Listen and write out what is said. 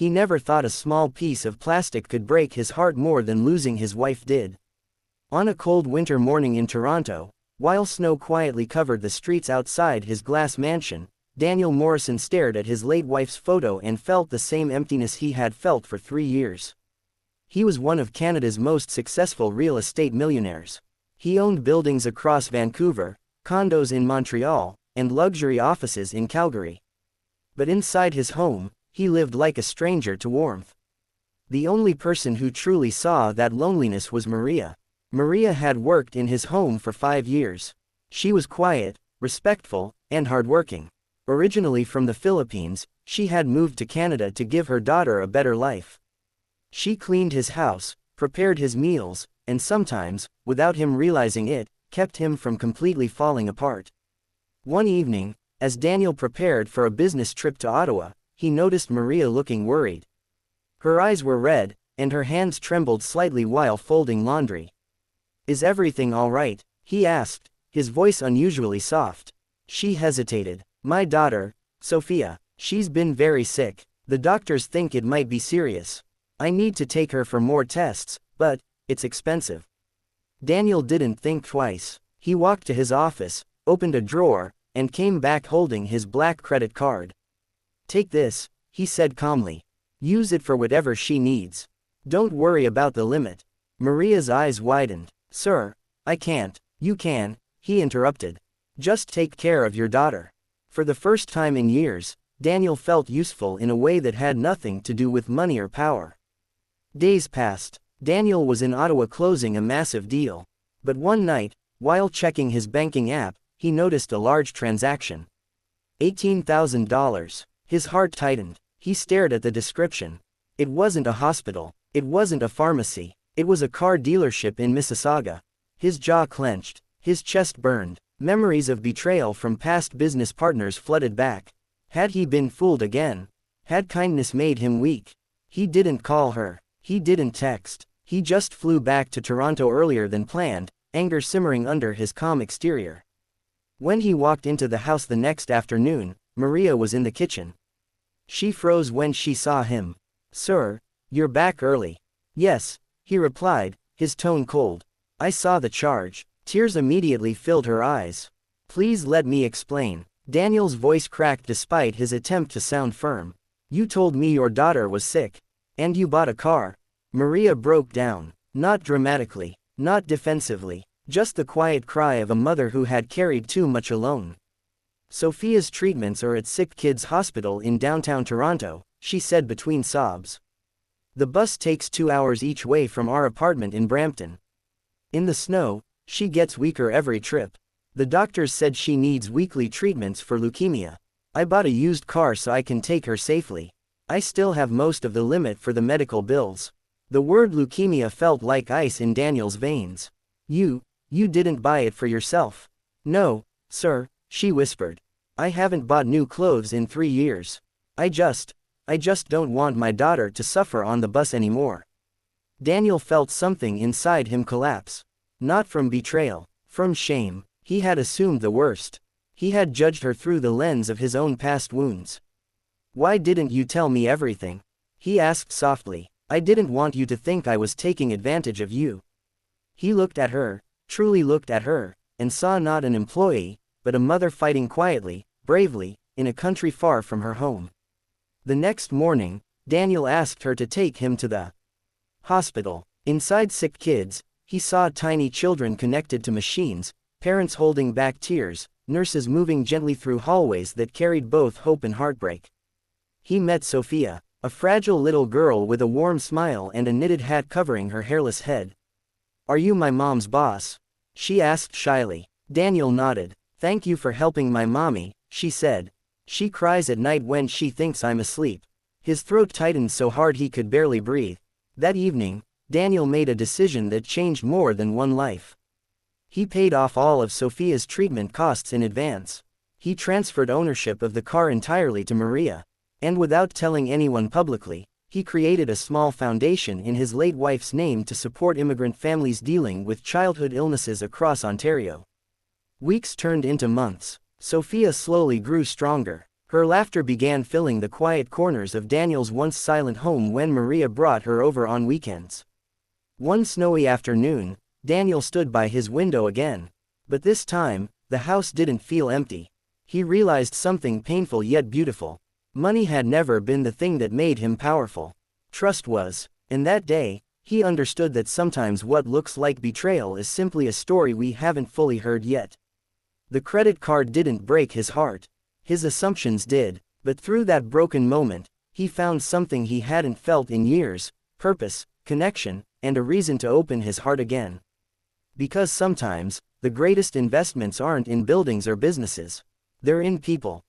He never thought a small piece of plastic could break his heart more than losing his wife did. On a cold winter morning in Toronto, while snow quietly covered the streets outside his glass mansion, Daniel Morrison stared at his late wife's photo and felt the same emptiness he had felt for 3 years. He was one of Canada's most successful real estate millionaires. He owned buildings across Vancouver, condos in Montreal, and luxury offices in Calgary. But inside his home, he lived like a stranger to warmth. The only person who truly saw that loneliness was Maria. Maria had worked in his home for 5 years. She was quiet, respectful, and hardworking. Originally from the Philippines, she had moved to Canada to give her daughter a better life. She cleaned his house, prepared his meals, and sometimes, without him realizing it, kept him from completely falling apart. One evening, as Daniel prepared for a business trip to Ottawa, he noticed Maria looking worried. Her eyes were red, and her hands trembled slightly while folding laundry. "Is everything all right?" he asked, his voice unusually soft. She hesitated. "My daughter, Sophia, she's been very sick. The doctors think it might be serious. I need to take her for more tests, but it's expensive." Daniel didn't think twice. He walked to his office, opened a drawer, and came back holding his black credit card. "Take this," he said calmly. "Use it for whatever she needs. Don't worry about the limit." Maria's eyes widened. "Sir, I can't." "You can," he interrupted. "Just take care of your daughter." For the first time in years, Daniel felt useful in a way that had nothing to do with money or power. Days passed. Daniel was in Ottawa closing a massive deal. But one night, while checking his banking app, he noticed a large transaction. $18,000. His heart tightened. He stared at the description. It wasn't a hospital. It wasn't a pharmacy. It was a car dealership in Mississauga. His jaw clenched. His chest burned. Memories of betrayal from past business partners flooded back. Had he been fooled again? Had kindness made him weak? He didn't call her. He didn't text. He just flew back to Toronto earlier than planned, anger simmering under his calm exterior. When he walked into the house the next afternoon, Maria was in the kitchen. She froze when she saw him. "Sir, you're back early." "Yes," he replied, his tone cold. "I saw the charge." Tears immediately filled her eyes. "Please let me explain." Daniel's voice cracked despite his attempt to sound firm. "You told me your daughter was sick. And you bought a car." Maria broke down. Not dramatically, not defensively, just the quiet cry of a mother who had carried too much alone. "Sophia's treatments are at Sick Kids Hospital in downtown Toronto," she said between sobs. "The bus takes 2 hours each way from our apartment in Brampton. In the snow, she gets weaker every trip. The doctors said she needs weekly treatments for leukemia. I bought a used car so I can take her safely. I still have most of the limit for the medical bills." The word leukemia felt like ice in Daniel's veins. You didn't buy it for yourself." "No, sir," she whispered. "I haven't bought new clothes in 3 years. I just don't want my daughter to suffer on the bus anymore." Daniel felt something inside him collapse. Not from betrayal, from shame. He had assumed the worst. He had judged her through the lens of his own past wounds. "Why didn't you tell me everything?" he asked softly. "I didn't want you to think I was taking advantage of you." He looked at her, truly looked at her, and saw not an employee, but a mother fighting quietly, bravely, in a country far from her home. The next morning, Daniel asked her to take him to the hospital. Inside Sick Kids, he saw tiny children connected to machines, parents holding back tears, nurses moving gently through hallways that carried both hope and heartbreak. He met Sophia, a fragile little girl with a warm smile and a knitted hat covering her hairless head. "Are you my mom's boss?" she asked shyly. Daniel nodded. "Thank you for helping my mommy," she said. "She cries at night when she thinks I'm asleep." His throat tightened so hard he could barely breathe. That evening, Daniel made a decision that changed more than one life. He paid off all of Sophia's treatment costs in advance. He transferred ownership of the car entirely to Maria. And without telling anyone publicly, he created a small foundation in his late wife's name to support immigrant families dealing with childhood illnesses across Ontario. Weeks turned into months. Sophia slowly grew stronger. Her laughter began filling the quiet corners of Daniel's once silent home when Maria brought her over on weekends. One snowy afternoon, Daniel stood by his window again. But this time, the house didn't feel empty. He realized something painful yet beautiful. Money had never been the thing that made him powerful. Trust was. And that day, he understood that sometimes what looks like betrayal is simply a story we haven't fully heard yet. The credit card didn't break his heart. His assumptions did, but through that broken moment, he found something he hadn't felt in years: purpose, connection, and a reason to open his heart again. Because sometimes, the greatest investments aren't in buildings or businesses. They're in people.